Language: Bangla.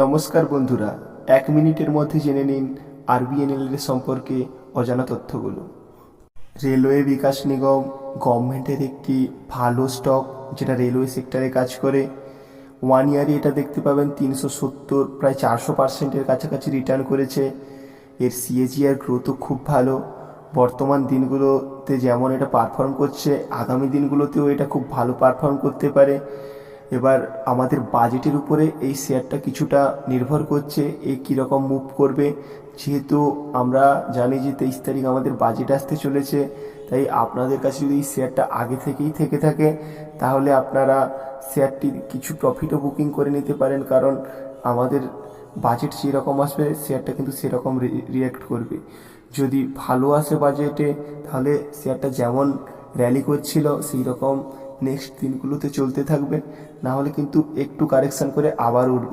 নমস্কার বন্ধুরা, 1 মিনিটের মধ্যে জেনে নিন আরবিএনএল এর সম্পর্কে অজানা তথ্যগুলো। রেলওয়ে বিকাশ নিগম গভর্নমেন্টের একটি ভালো স্টক, যেটা রেলওয়ে সেক্টরে কাজ করে। 1 ইয়ারে এটা দেখতে পাবেন 370 প্রায় 400%-এর কাছাকাছি রিটার্ন করেছে। এর সিএজিআর গ্রোথও খুব ভালো। বর্তমান দিনগুলোতে যেমন এটা পারফর্ম করছে, আগামী দিনগুলোতেও এটা খুব ভালো পারফর্ম করতে পারে। এবার আমাদের বাজেটের উপরে এই শেয়ারটা কিছুটা নির্ভর করছে, এ কীরকম মুভ করবে। যেহেতু আমরা জানি যে 23 তারিখ আমাদের বাজেট আসতে চলেছে, তাই আপনাদের কাছে যদি এই শেয়ারটা আগে থেকেই থেকে থাকে তাহলে আপনারা শেয়ারটির কিছু প্রফিটও বুকিং করে নিতে পারেন, কারণ আমাদের বাজেট যেরকম আসবে শেয়ারটা কিন্তু সেরকম রিঅ্যাক্ট করবে। যদি ভালো আসে বাজেটে তাহলে শেয়ারটা যেমন র্যালি করছিল সেই রকম নেক্সট দিনগুলোতে চলতে থাকবে, না হলে কিন্তু একটু কারেকশান করে আবার উঠবে।